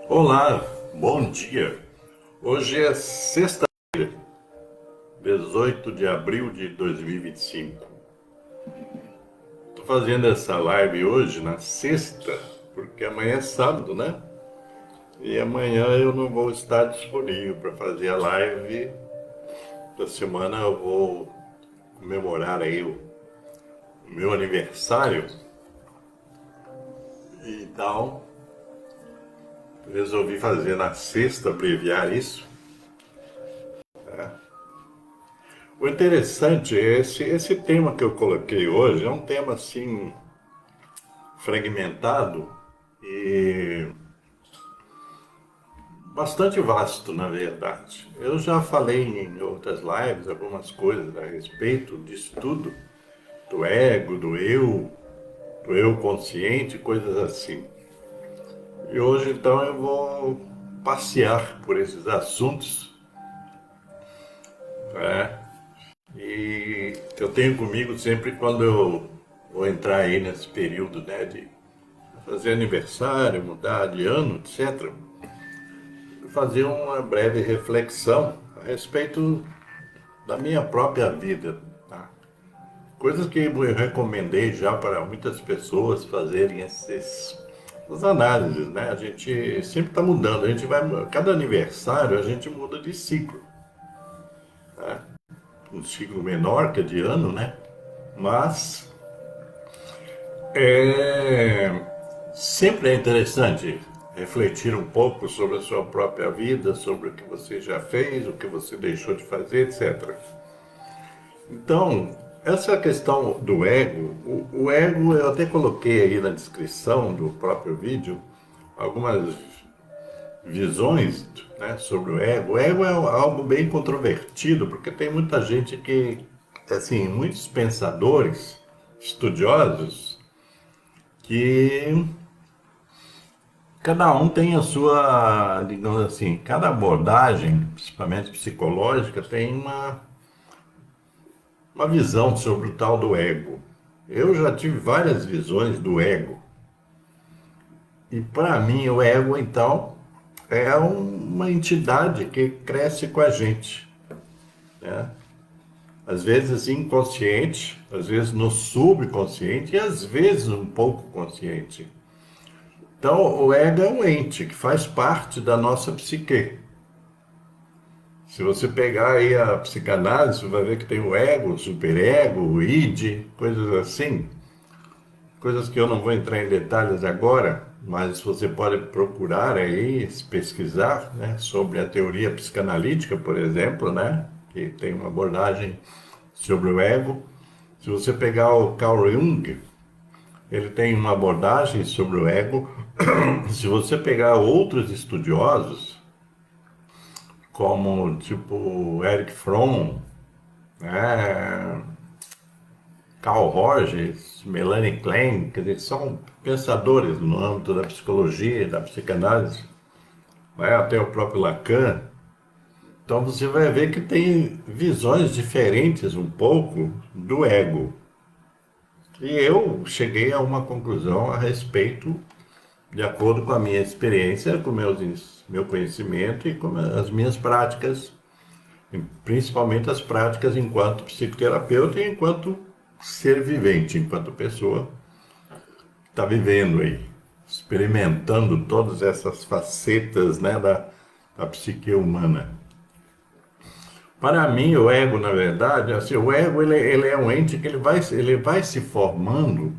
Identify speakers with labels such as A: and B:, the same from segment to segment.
A: Olá, bom dia. Hoje é sexta, 18 de abril de 2025. Estou fazendo essa live hoje na sexta, porque amanhã é sábado, né? E amanhã eu não vou estar disponível para fazer a live da semana. Eu vou comemorar aí o meu aniversário. Então, resolvi fazer na sexta, abreviar isso. O interessante é esse tema que eu coloquei hoje, é um tema assim fragmentado e bastante vasto, na verdade. Eu já falei em outras lives algumas coisas a respeito disso tudo, do ego, do eu consciente, coisas assim. E hoje então eu vou passear por esses assuntos, né? E eu tenho comigo sempre quando eu vou entrar aí nesse período, né, de fazer aniversário, mudar de ano, etc., fazer uma breve reflexão a respeito da minha própria vida. Tá? Coisas que eu recomendei já para muitas pessoas fazerem essas análises, né? A gente sempre está mudando, a gente vai, cada aniversário a gente muda de ciclo. Né? Um ciclo menor que é de ano, né? Mas é, sempre é interessante refletir um pouco sobre a sua própria vida, sobre o que você já fez, o que você deixou de fazer, etc. Então, essa questão do ego, o ego eu até coloquei aí na descrição do próprio vídeo algumas visões, né, sobre o ego. O ego é algo bem controvertido, porque tem muita gente que, assim, muitos pensadores, estudiosos, que cada um tem a sua, digamos assim, cada abordagem, principalmente psicológica, tem uma visão sobre o tal do ego. Eu já tive várias visões do ego. E para mim, o ego, então, é uma entidade que cresce com a gente. Né? Às vezes inconsciente, às vezes no subconsciente e às vezes um pouco consciente. Então, o ego é um ente que faz parte da nossa psique. Se você pegar aí a psicanálise, você vai ver que tem o ego, o superego, o id, coisas assim. Coisas que eu não vou entrar em detalhes agora, mas você pode procurar aí, pesquisar, né, sobre a teoria psicanalítica, por exemplo, né, que tem uma abordagem sobre o ego. Se você pegar o Carl Jung, ele tem uma abordagem sobre o ego. Se você pegar outros estudiosos, como tipo Eric Fromm, né, Carl Rogers, Melanie Klein, quer dizer, são pensadores no âmbito da psicologia, da psicanálise, vai até o próprio Lacan. Então você vai ver que tem visões diferentes um pouco do ego. E eu cheguei a uma conclusão a respeito, de acordo com a minha experiência, com meu conhecimento e com as minhas práticas, principalmente as práticas enquanto psicoterapeuta e enquanto ser vivente, enquanto pessoa que está vivendo aí, experimentando todas essas facetas, né, da psique humana. Para mim, o ego, na verdade, assim, o ego ele é um ente que ele vai se formando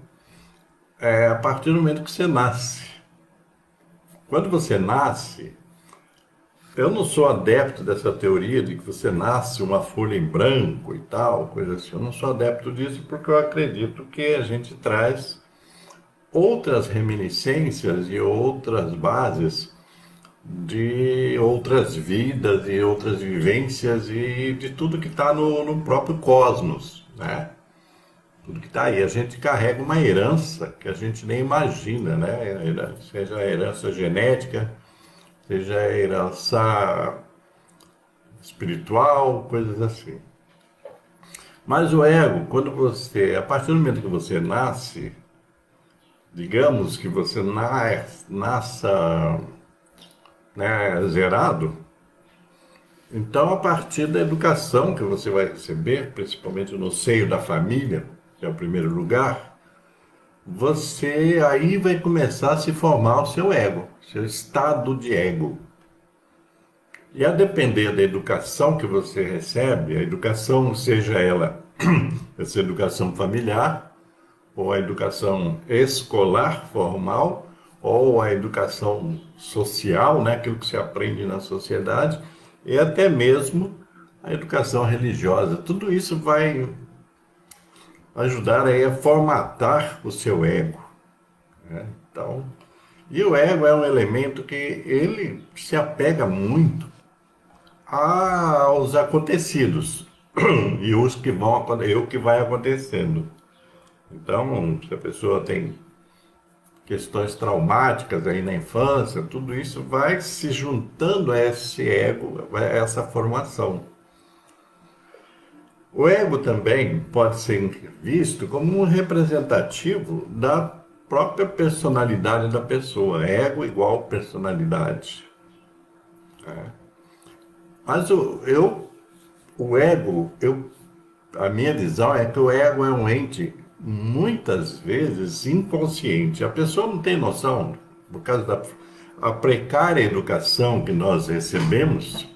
A: a partir do momento que você nasce. Quando você nasce, eu não sou adepto dessa teoria de que você nasce uma folha em branco e tal, coisa assim. Eu não sou adepto disso porque eu acredito que a gente traz outras reminiscências e outras bases de outras vidas e outras vivências e de tudo que está no próprio cosmos, né? Tudo que está aí. A gente carrega uma herança que a gente nem imagina, né? Seja a herança genética, seja a herança espiritual, coisas assim. Mas o ego, a partir do momento que você nasce, digamos que você nasça né, zerado, então a partir da educação que você vai receber, principalmente no seio da família, que é o primeiro lugar, você aí vai começar a se formar o seu ego, seu estado de ego. E a depender da educação que você recebe, a educação, seja ela essa educação familiar, ou a educação escolar formal, ou a educação social, né, aquilo que se aprende na sociedade, e até mesmo a educação religiosa. Tudo isso vai ajudar aí a formatar o seu ego, né? Então, e o ego é um elemento que ele se apega muito aos acontecidos e os que vão e o que vai acontecendo. Então, se a pessoa tem questões traumáticas aí na infância, tudo isso vai se juntando a esse ego, a essa formação. O ego também pode ser visto como um representativo da própria personalidade da pessoa. Ego igual personalidade. Mas a minha visão é que o ego é um ente muitas vezes inconsciente. A pessoa não tem noção, por causa da a precária educação que nós recebemos,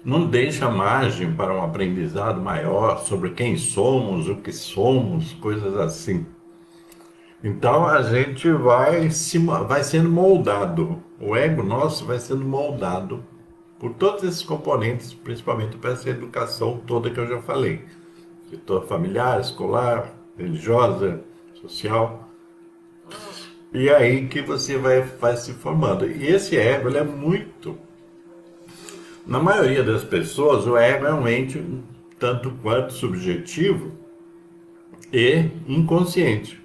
A: não deixa margem para um aprendizado maior sobre quem somos, o que somos, coisas assim. Então a gente vai sendo moldado, o ego nosso vai sendo moldado por todos esses componentes, principalmente para essa educação toda que eu já falei. Setor familiar, escolar, religiosa, social. E aí que você vai se formando. E esse ego, ele é muito... Na maioria das pessoas, o ego é um ente tanto quanto subjetivo e inconsciente.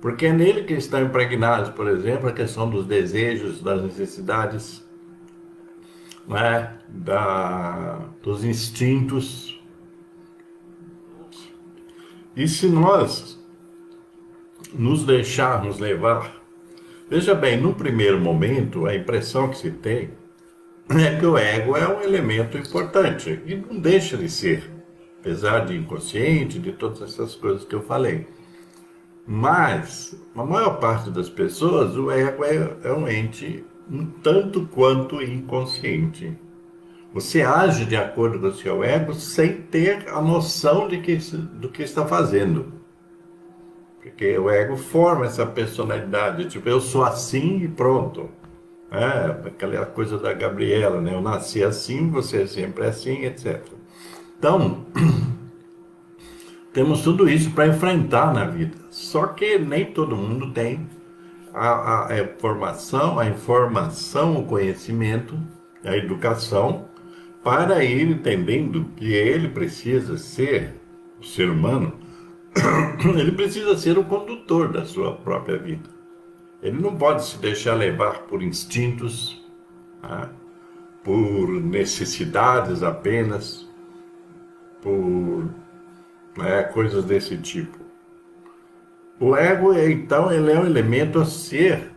A: Porque é nele que estão impregnados, por exemplo, a questão dos desejos, das necessidades, né, dos instintos. E se nós nos deixarmos levar, veja bem, no primeiro momento, a impressão que se tem é que o ego é um elemento importante, e não deixa de ser, apesar de inconsciente, de todas essas coisas que eu falei. Mas, a maior parte das pessoas, o ego é um ente um tanto quanto inconsciente. Você age de acordo com o seu ego sem ter a noção do que está fazendo. Porque o ego forma essa personalidade, tipo, eu sou assim e pronto. Aquela coisa da Gabriela, né? Eu nasci assim, você sempre é assim, etc. Então, temos tudo isso para enfrentar na vida. Só que nem todo mundo tem a informação, o conhecimento, a educação, para ir entendendo que ele precisa ser, o ser humano, ele precisa ser o condutor da sua própria vida. Ele não pode se deixar levar por instintos, por necessidades apenas, por coisas desse tipo. O ego, então, ele é um elemento a ser.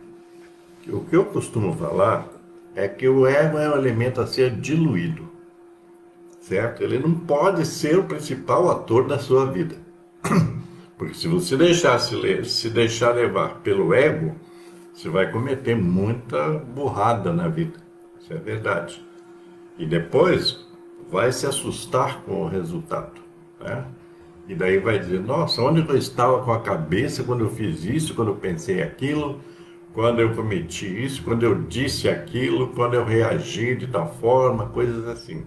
A: O que eu costumo falar é que o ego é um elemento a ser diluído, certo? Ele não pode ser o principal ator da sua vida. Porque se você se deixar levar pelo ego, você vai cometer muita burrada na vida. Isso é verdade. E depois vai se assustar com o resultado, né? E daí vai dizer, nossa, onde eu estava com a cabeça quando eu fiz isso, quando eu pensei aquilo, quando eu cometi isso, quando eu disse aquilo, quando eu reagi de tal forma, coisas assim.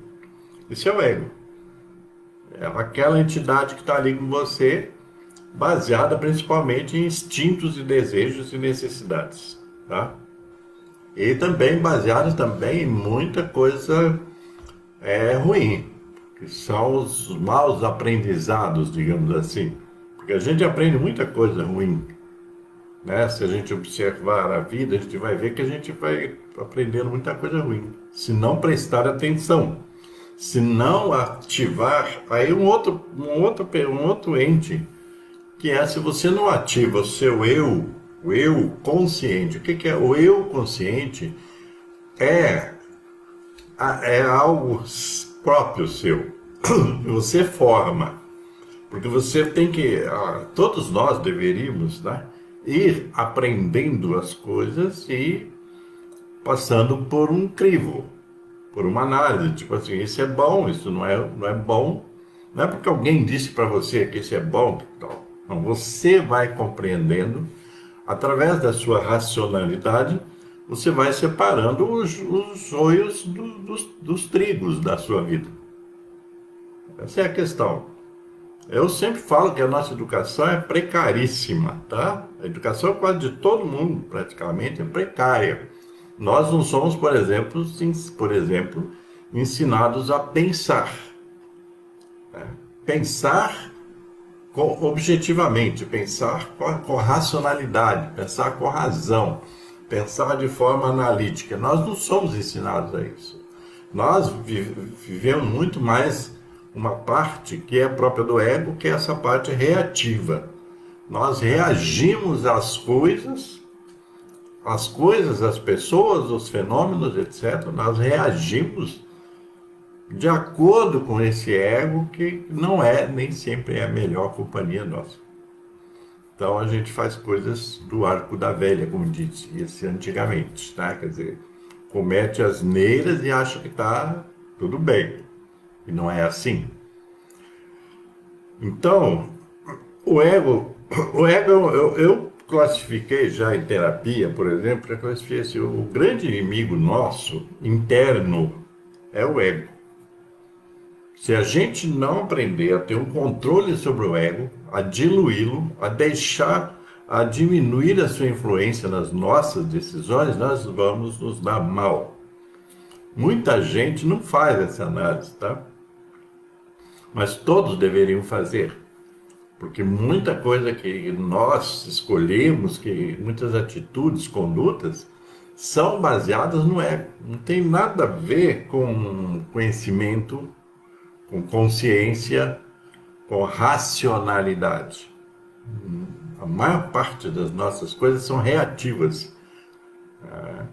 A: Isso é o ego. É aquela entidade que está ali com você, baseada principalmente em instintos e desejos e necessidades, tá? E também baseada também em muita coisa ruim, que são os maus aprendizados, digamos assim. Porque a gente aprende muita coisa ruim, né? Se a gente observar a vida, a gente vai ver que a gente vai aprendendo muita coisa ruim, se não prestar atenção, se não ativar aí um outro ente, que é se você não ativa o seu eu, O eu consciente. O que é o eu consciente? É, é algo próprio seu. Você forma. Porque você tem que, todos nós deveríamos, né, ir aprendendo as coisas e passando por um crivo, por uma análise, tipo assim, isso é bom, isso não é bom, não é porque alguém disse para você que isso é bom, então, não, você vai compreendendo, através da sua racionalidade, você vai separando os joios dos trigos da sua vida. Essa é a questão. Eu sempre falo que a nossa educação é precaríssima, tá? A educação quase de todo mundo, praticamente, é precária. Nós não somos, por exemplo, ensinados a pensar. Né? Pensar objetivamente, pensar com racionalidade, pensar com razão, pensar de forma analítica. Nós não somos ensinados a isso. Nós vivemos muito mais uma parte que é própria do ego, que é essa parte reativa. Nós reagimos às coisas, as pessoas, os fenômenos, etc. Nós reagimos de acordo com esse ego, que não é, nem sempre é a melhor companhia nossa. Então a gente faz coisas do arco da velha, como dizia antigamente, tá? Quer dizer, comete asneiras e acha que está tudo bem. E não é assim. Então, o ego eu classifiquei já em terapia, por exemplo, eu classifiquei assim, o grande inimigo nosso, interno, é o ego. Se a gente não aprender a ter um controle sobre o ego, a diluí-lo, a diminuir a sua influência nas nossas decisões, nós vamos nos dar mal. Muita gente não faz essa análise, tá? Mas todos deveriam fazer. Porque muita coisa que nós escolhemos, que muitas atitudes, condutas, são baseadas no ego. Não tem nada a ver com conhecimento, com consciência, com racionalidade. A maior parte das nossas coisas são reativas.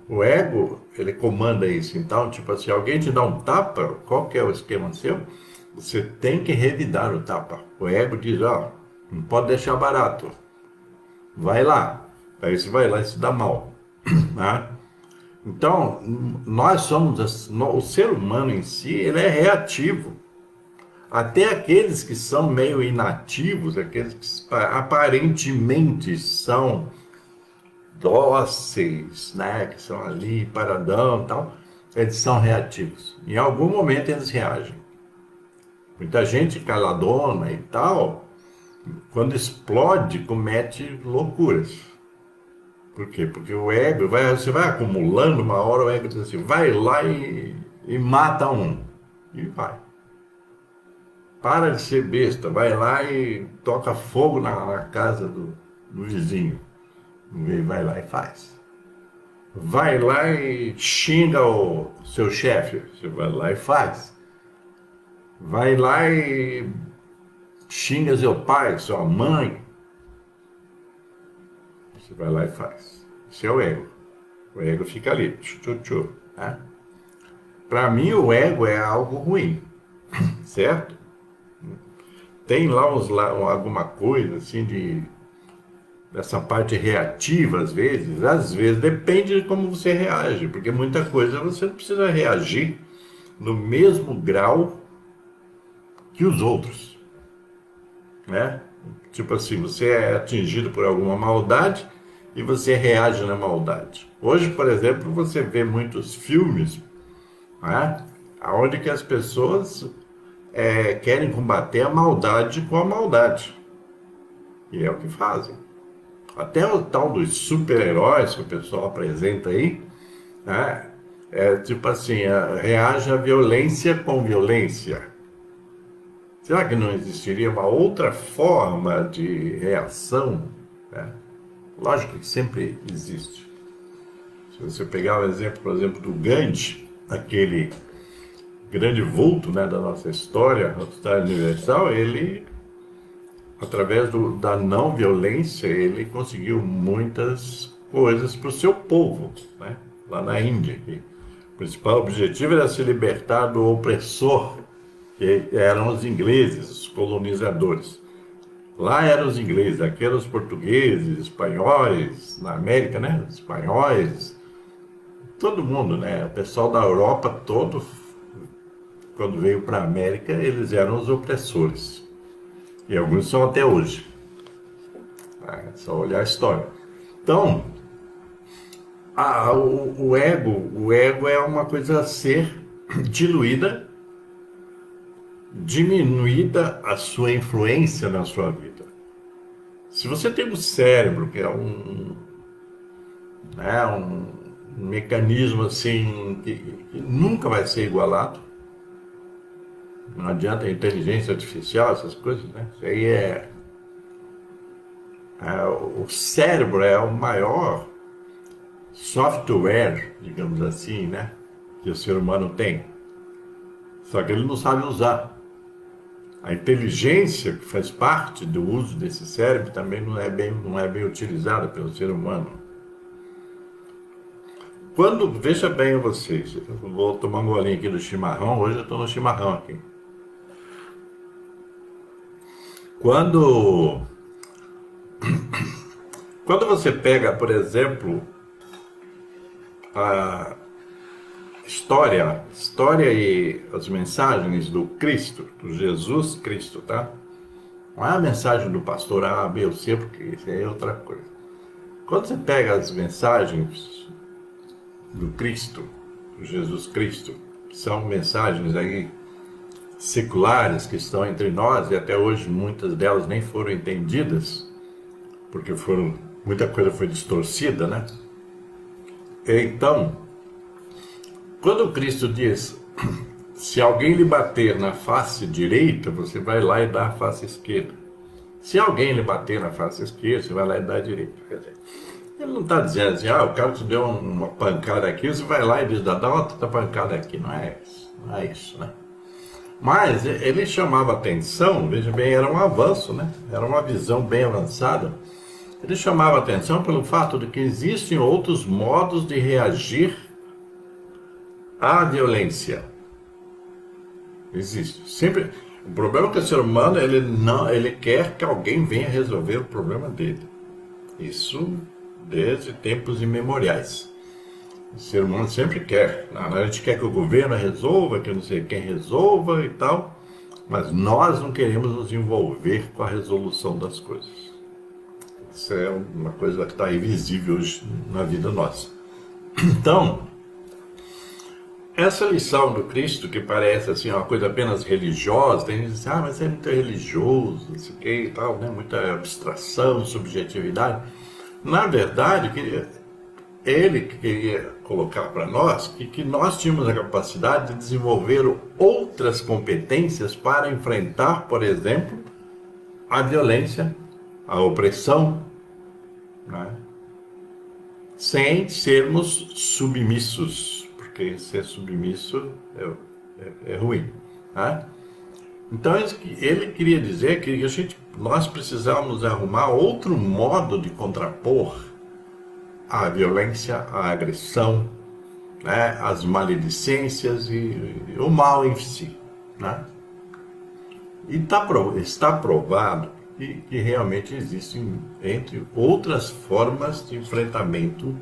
A: O ego, ele comanda isso. Então, tipo assim, alguém te dá um tapa, qual que é o esquema seu? Você tem que revidar o tapa. O ego diz, não pode deixar barato. Vai lá. Aí você vai lá e se dá mal. Né? Então, nós somos, o ser humano em si, ele é reativo. Até aqueles que são meio inativos, aqueles que aparentemente são dóceis, né, que são ali paradão e tal, eles são reativos. Em algum momento eles reagem. Muita gente caladona e tal, quando explode, comete loucuras. Por quê? Porque o ego, você vai acumulando, uma hora o ego diz assim, vai lá e mata um. E vai. Para de ser besta, vai lá e toca fogo na casa do vizinho. E vai lá e faz. Vai lá e xinga o seu chefe. Você vai lá e faz. Vai lá e xinga seu pai, sua mãe. Você vai lá e faz. Isso é o ego. O ego fica ali. Né? Para mim, o ego é algo ruim. Certo? Tem lá alguma coisa assim dessa parte reativa, às vezes depende de como você reage, porque muita coisa você não precisa reagir no mesmo grau que os outros, né? Tipo assim, você é atingido por alguma maldade e você reage na maldade. Hoje, por exemplo, você vê muitos filmes, né, onde que as pessoas querem combater a maldade com a maldade. E é o que fazem. Até o tal dos super-heróis que o pessoal apresenta aí, né, tipo assim, reage à violência com violência. Será que não existiria uma outra forma de reação? Né? Lógico que sempre existe. Se você pegar o exemplo, por exemplo, do Gandhi, aquele grande vulto, né, da nossa história universal, ele através da não violência, ele conseguiu muitas coisas para o seu povo, né? Lá na Índia. O principal objetivo era se libertar do opressor, que eram os ingleses, os colonizadores. Lá eram os ingleses, aqui eram os portugueses, espanhóis, na América, né? Espanhóis, todo mundo, né? O pessoal da Europa todo, quando veio para a América, eles eram os opressores. E alguns são até hoje. É só olhar a história. Então, o ego é uma coisa a ser diluída, diminuída a sua influência na sua vida. Se você tem um cérebro, que é um mecanismo assim que nunca vai ser igualado, não adianta a inteligência artificial, essas coisas, né? Isso aí o cérebro é o maior software, digamos assim, né? Que o ser humano tem. Só que ele não sabe usar. A inteligência que faz parte do uso desse cérebro também não é bem utilizada pelo ser humano. Veja bem vocês, eu vou tomar um golinho aqui do chimarrão, hoje eu estou no chimarrão aqui. Quando você pega, por exemplo, a história e as mensagens do Cristo, do Jesus Cristo, tá? Não é a mensagem do pastor A, B ou C, porque isso aí é outra coisa. Quando você pega as mensagens do Cristo, do Jesus Cristo, que são mensagens aí seculares que estão entre nós, e até hoje muitas delas nem foram entendidas, porque muita coisa foi distorcida, né? Então, quando Cristo diz, se alguém lhe bater na face direita, você vai lá e dá a face esquerda. Se alguém lhe bater na face esquerda, você vai lá e dá a direita. Quer dizer, ele não está dizendo assim, o cara te deu uma pancada aqui, você vai lá e diz, dá uma outra pancada aqui. Não é isso, né? Mas ele chamava atenção, veja bem, era um avanço, né? Era uma visão bem avançada. Ele chamava atenção pelo fato de que existem outros modos de reagir à violência. Existe. Sempre. O problema é que o ser humano, ele quer que alguém venha resolver o problema dele. Isso desde tempos imemoriais. O ser humano sempre quer. A gente quer que o governo resolva, que não sei quem resolva e tal, mas nós não queremos nos envolver com a resolução das coisas. Isso é uma coisa que está aí visível hoje na vida nossa. Então, essa lição do Cristo, que parece assim uma coisa apenas religiosa, tem gente que diz, mas é muito religioso, não sei o que e tal, né? Muita abstração, subjetividade. Na verdade, ele queria colocar para nós que nós tínhamos a capacidade de desenvolver outras competências para enfrentar, por exemplo, a violência, a opressão, né? Sem sermos submissos, porque ser submisso é ruim, né? Então ele queria dizer que nós precisávamos arrumar outro modo de contrapor a violência, a agressão, né, as maledicências e o mal em si, né? E está provado que realmente existem, entre outras formas de enfrentamento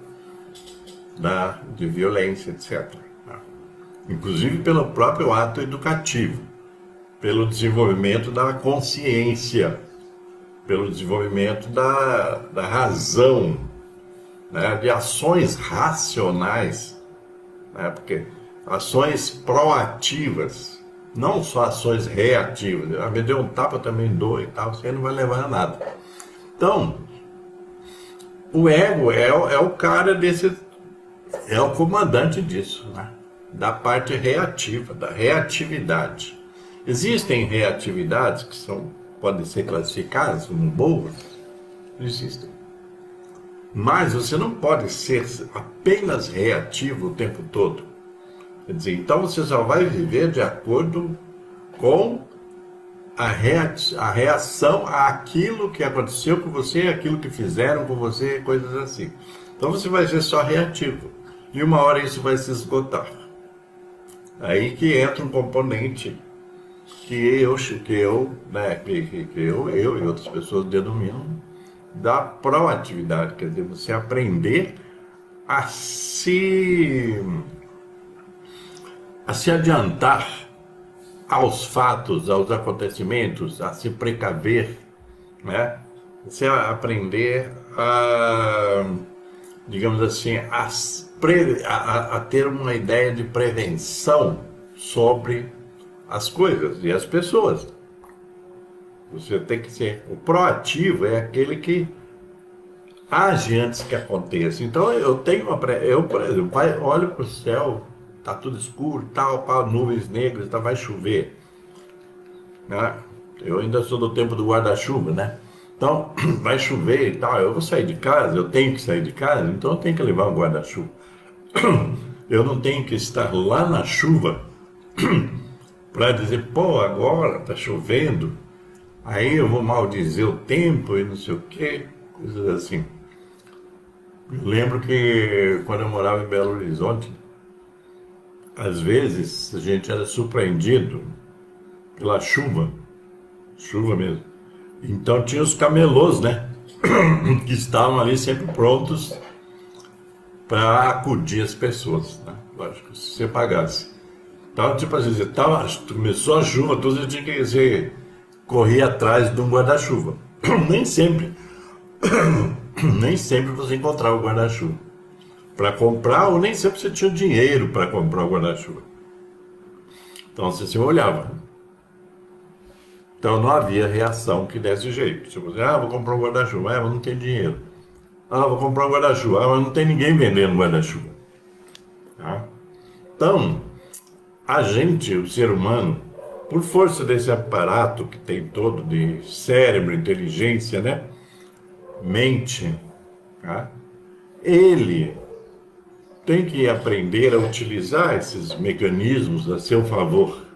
A: de violência, etc. Inclusive pelo próprio ato educativo, pelo desenvolvimento da consciência, pelo desenvolvimento da razão, né, de ações racionais, né, porque ações proativas, não só ações reativas. Me deu um tapa, também dou e tal, você não vai levar a nada. Então, o ego é o cara é o comandante disso, né, da parte reativa, da reatividade. Existem reatividades que podem ser classificadas como boas? Existem. Mas você não pode ser apenas reativo o tempo todo. Quer dizer, então você só vai viver de acordo com a reação àquilo que aconteceu com você, aquilo que fizeram com você, coisas assim. Então você vai ser só reativo. E uma hora isso vai se esgotar. Aí que entra um componente que eu e outras pessoas denominam da proatividade, quer dizer, você aprender a se adiantar aos fatos, aos acontecimentos, a se precaver, né? Você aprender a, digamos assim, a ter uma ideia de prevenção sobre as coisas e as pessoas. Você tem que ser. O proativo é aquele que age antes que aconteça. Então eu tenho eu, por exemplo, olho para o céu, tá tudo escuro, tal, nuvens negras, tá, vai chover, né? Eu ainda sou do tempo do guarda-chuva, né? Então vai chover e tal, eu vou sair de casa, eu tenho que sair de casa, então eu tenho que levar um guarda-chuva. Eu não tenho que estar lá na chuva para dizer, pô, agora tá chovendo, aí eu vou maldizer o tempo e não sei o quê, coisas assim. Eu lembro que quando eu morava em Belo Horizonte, às vezes a gente era surpreendido pela chuva mesmo. Então tinha os camelôs, né? Que estavam ali sempre prontos para acudir as pessoas, né? Lógico, se você pagasse. Então, tipo assim, começou a chuva, você tinha que correr atrás de um guarda-chuva. Nem sempre, nem sempre você encontrava o guarda-chuva para comprar, ou nem sempre você tinha dinheiro para comprar o guarda-chuva. Então você se olhava. Então não havia reação que desse jeito. Se você, vou comprar um guarda-chuva, mas não tem dinheiro. Vou comprar um guarda-chuva, mas não tem ninguém vendendo guarda-chuva. Tá? Então, a gente, o ser humano, por força desse aparato que tem todo de cérebro, inteligência, né? Mente, tá? Ele tem que aprender a utilizar esses mecanismos a seu favor.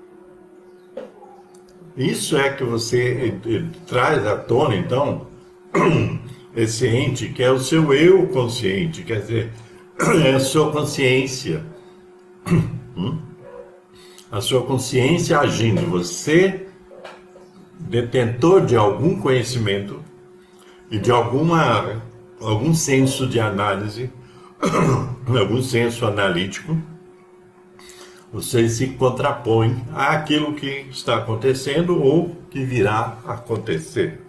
A: Isso é que você traz à tona, então, esse ente que é o seu eu consciente, quer dizer, é a sua consciência. A sua consciência agindo. Você, detentor de algum conhecimento e de algum senso de análise, algum senso analítico, você se contrapõe àquilo que está acontecendo ou que virá a acontecer.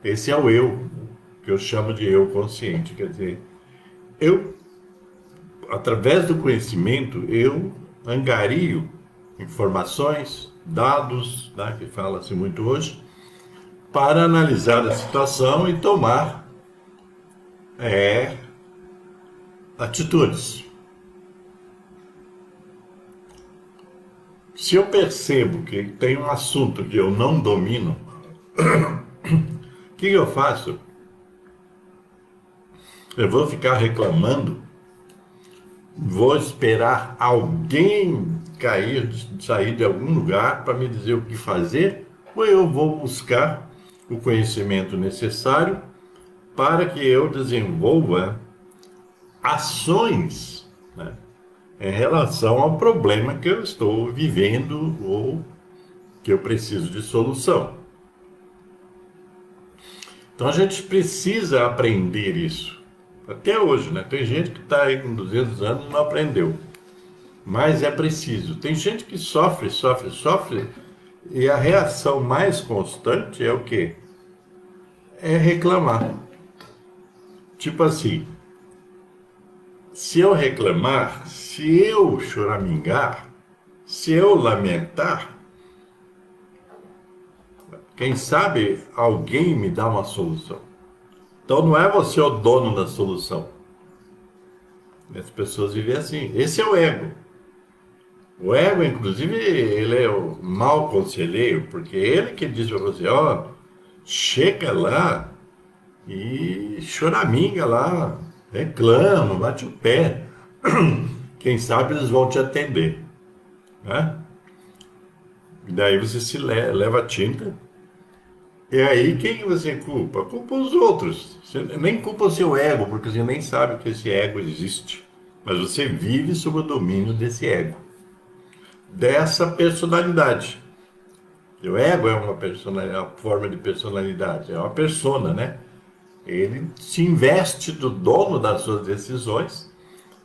A: Esse é o eu, que eu chamo de eu consciente. Quer dizer, através do conhecimento, eu angario informações, dados, né, que fala-se muito hoje, para analisar a situação e tomar atitudes. Se eu percebo que tem um assunto que eu não domino, o que eu faço? Eu vou ficar reclamando? Vou esperar alguém sair de algum lugar para me dizer o que fazer? Ou eu vou buscar o conhecimento necessário para que eu desenvolva ações, né, em relação ao problema que eu estou vivendo ou que eu preciso de solução. Então a gente precisa aprender isso. Até hoje, né? Tem gente que está aí com 200 anos e não aprendeu. Mas é preciso. Tem gente que sofre, e a reação mais constante é o quê? É reclamar. Tipo assim, se eu reclamar, se eu choramingar, se eu lamentar, quem sabe alguém me dá uma solução. Então não é você o dono da solução. As pessoas vivem assim. Esse é o ego. O ego, inclusive, ele é o mau conselheiro, porque ele que diz para você, chega lá e choraminga lá, reclama, bate o pé. Quem sabe eles vão te atender, né? E daí você se leva a tinta. E aí quem que você culpa? Culpa os outros. Você nem culpa o seu ego, porque você nem sabe que esse ego existe. Mas você vive sob o domínio desse ego, dessa personalidade. E o ego é uma personalidade, uma forma de personalidade, é uma persona, né? Ele se investe do dono das suas decisões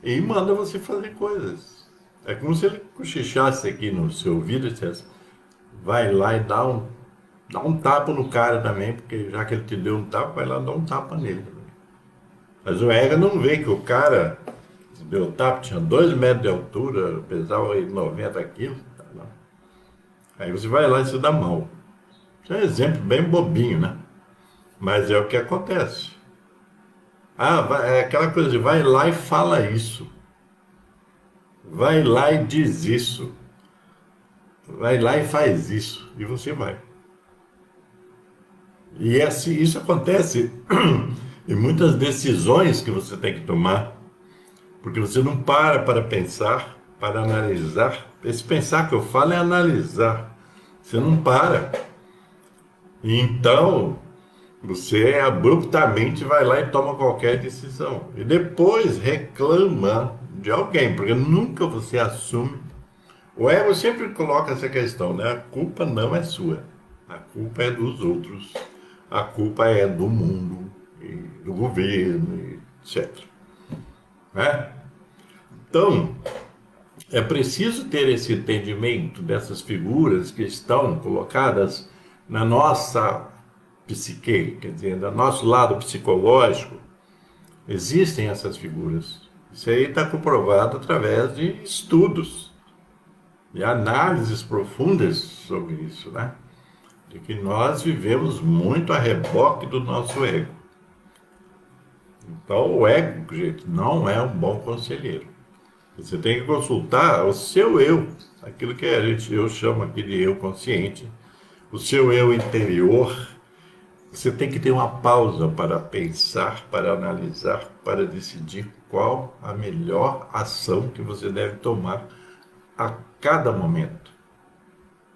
A: e manda você fazer coisas. É como se ele cochichasse aqui no seu ouvido e dissesse, vai lá e dá um tapa no cara também, porque já que ele te deu um tapa, vai lá e dá um tapa nele. Mas o ego não vê que o cara deu um tapa, tinha 2 metros de altura, pesava 90 quilos. Tá lá. Aí você vai lá e se dá mal. Isso é um exemplo bem bobinho, né? Mas é o que acontece. É aquela coisa de vai lá e fala isso. Vai lá e diz isso. Vai lá e faz isso. E você vai. E assim, isso acontece em muitas decisões que você tem que tomar, porque você não para pensar, para analisar. Esse pensar que eu falo é analisar. Você não para. E então, você abruptamente vai lá e toma qualquer decisão. E depois reclama de alguém, porque nunca você assume. O ego sempre coloca essa questão, né? A culpa não é sua. A culpa é dos outros. A culpa é do mundo, e do governo, etc. Né? Então, é preciso ter esse entendimento dessas figuras que estão colocadas na nossa psique, quer dizer, do nosso lado psicológico. Existem essas figuras. Isso aí está comprovado através de estudos e análises profundas sobre isso, né? De que nós vivemos muito a reboque do nosso ego. Então, o ego, gente, não é um bom conselheiro. Você tem que consultar o seu eu, aquilo que eu chamo aqui de eu consciente, o seu eu interior. Você tem que ter uma pausa para pensar, para analisar, para decidir qual a melhor ação que você deve tomar a cada momento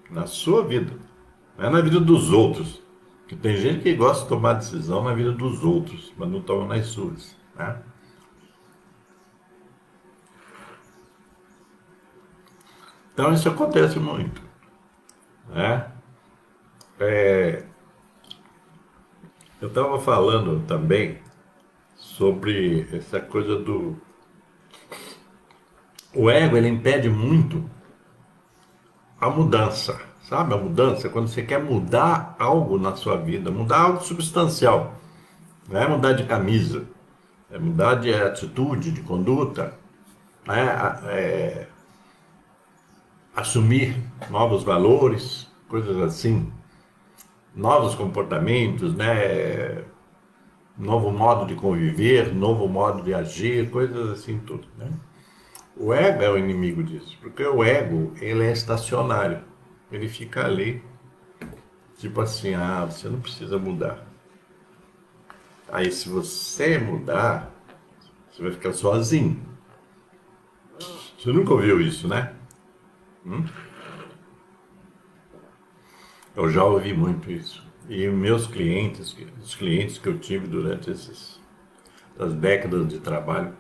A: na sua vida. Não é na vida dos outros. Porque tem gente que gosta de tomar decisão na vida dos outros, mas não toma nas suas. Né? Então isso acontece muito. Né? Eu estava falando também sobre essa coisa do... O ego, ele impede muito a mudança. Sabe a mudança? Quando você quer mudar algo na sua vida, mudar algo substancial. Não é mudar de camisa, é mudar de atitude, de conduta, né? Assumir novos valores, coisas assim, novos comportamentos, né? Novo modo de conviver, novo modo de agir, coisas assim tudo, né? O ego é o inimigo disso, porque o ego, ele é estacionário, ele fica ali, tipo assim, você não precisa mudar. Aí se você mudar, você vai ficar sozinho. Você nunca ouviu isso, né? Eu já ouvi muito isso. E meus clientes, os clientes que eu tive durante essas décadas de trabalho,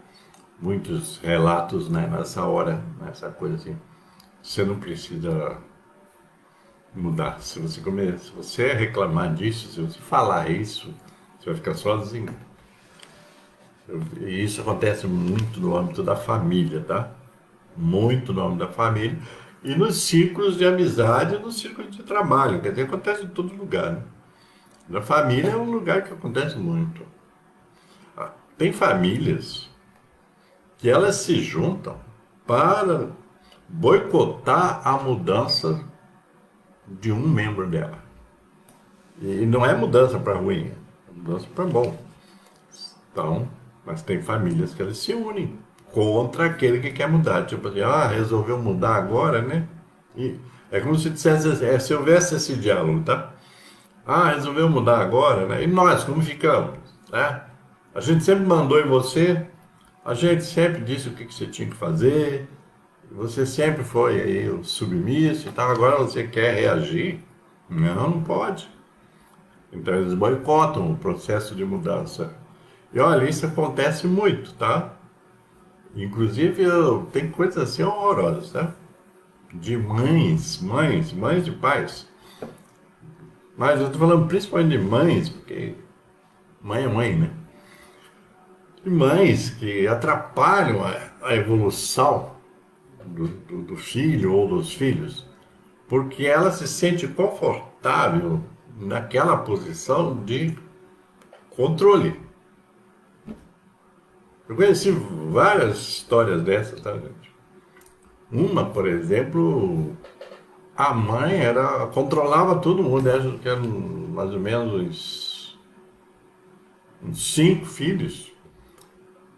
A: muitos relatos, né, nessa hora, nessa coisa assim. Você não precisa mudar. Se você reclamar disso, se você falar isso, você vai ficar sozinho. E isso acontece muito no âmbito da família, tá? Muito no âmbito da família. E nos círculos de amizade e nos círculos de trabalho. Quer dizer, acontece em todo lugar, né? Na família é um lugar que acontece muito. Tem famílias que elas se juntam para boicotar a mudança de um membro dela. E não é mudança para ruim, é mudança para bom. Então, mas tem famílias que elas se unem contra aquele que quer mudar. Tipo assim, resolveu mudar agora, né? E é como se dissesse, se houvesse esse diálogo, tá? Resolveu mudar agora, né? E nós, como ficamos? Né? A gente sempre mandou em você, a gente sempre disse o que você tinha que fazer, Você sempre foi aí o submisso e tal, agora você quer reagir? Não, não pode. Então eles boicotam o processo de mudança. E olha, isso acontece muito, tá? Inclusive, tem coisas assim horrorosas, tá? De mães de pais. Mas eu tô falando principalmente de mães, porque mãe é mãe, né? De mães que atrapalham a evolução do filho ou dos filhos, porque ela se sente confortável naquela posição de controle. Eu conheci várias histórias dessas, tá, gente? Uma, por exemplo, a mãe controlava todo mundo, acho que eram mais ou menos uns 5 filhos.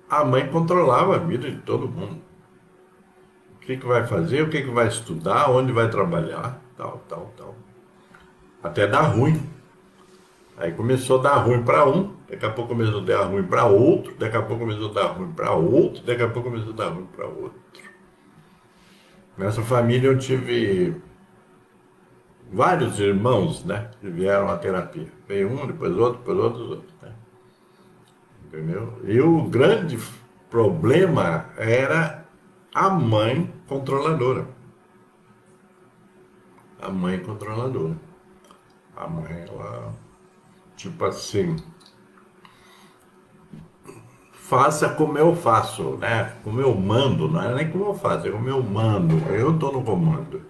A: A mãe controlava a vida de todo mundo. O que vai fazer, o que vai estudar, onde vai trabalhar, tal, tal, tal. Até dar ruim. Aí começou a dar ruim para um, daqui a pouco começou a dar ruim para outro, daqui a pouco começou a dar ruim para outro, daqui a pouco começou a dar ruim para outro. Nessa família eu tive vários irmãos, né, que vieram à terapia. Veio um, depois outro, né? Entendeu? E o grande problema era a mãe controladora. A mãe controladora. A mãe, ela, tipo assim, faça como eu faço, né? Como eu mando, não é nem como eu faço, é como eu mando. Eu estou no comando.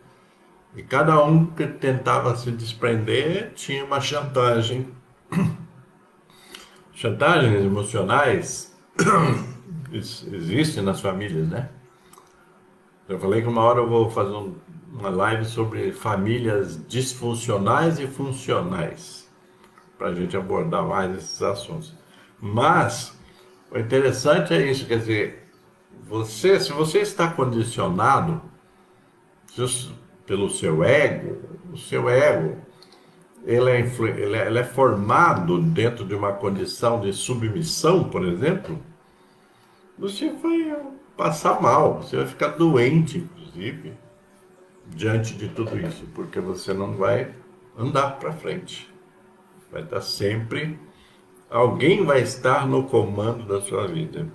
A: E cada um que tentava se desprender tinha uma chantagem. Chantagens emocionais existem nas famílias, né? Eu falei que uma hora eu vou fazer uma live sobre famílias disfuncionais e funcionais, para a gente abordar mais esses assuntos. Mas o interessante é isso, quer dizer, se você está condicionado pelo seu ego, o seu ego ele é formado dentro de uma condição de submissão, por exemplo, você vai passar mal, você vai ficar doente, inclusive, diante de tudo isso, porque você não vai andar para frente. Vai estar sempre, alguém vai estar no comando da sua vida.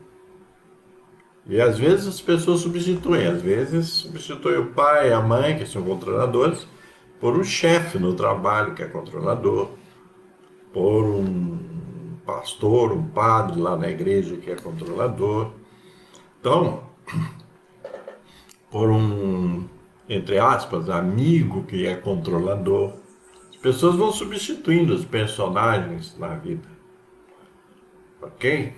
A: E às vezes as pessoas substituem, às vezes substituem o pai, a mãe, que são controladores, por um chefe no trabalho que é controlador, por um pastor, um padre lá na igreja que é controlador. Então, por um, entre aspas, amigo que é controlador. As pessoas vão substituindo os personagens na vida. Ok?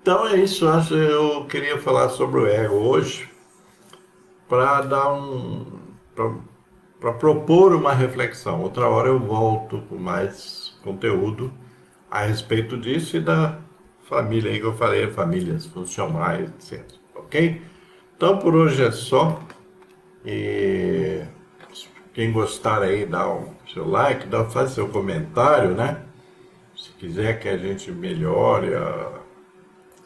A: Então é isso, eu queria falar sobre o ego hoje para dar para propor uma reflexão. Outra hora eu volto com mais conteúdo a respeito disso e da família aí que eu falei, famílias funcionais, etc. Ok? Então por hoje é só. E quem gostar aí, dá o seu like, faz seu comentário, né? Se quiser que a gente melhore a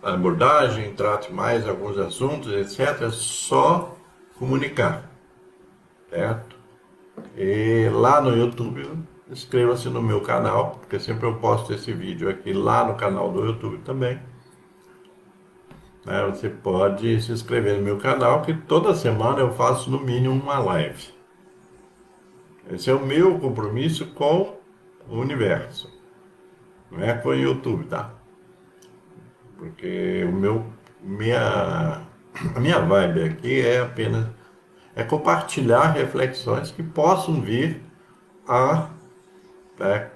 A: abordagem, trate mais alguns assuntos, etc., é só comunicar, certo? E lá no YouTube, inscreva-se no meu canal, porque sempre eu posto esse vídeo aqui lá no canal do YouTube também. Né? Você pode se inscrever no meu canal, que toda semana eu faço no mínimo uma live. Esse é o meu compromisso com o universo, não é com o YouTube, tá? Porque a minha vibe aqui é apenas compartilhar reflexões que possam vir a, né,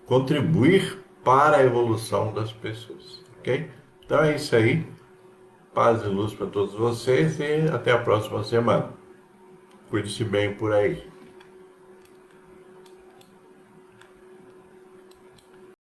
A: contribuir para a evolução das pessoas, ok? Então é isso aí, paz e luz para todos vocês e até a próxima semana. Cuide-se bem por aí.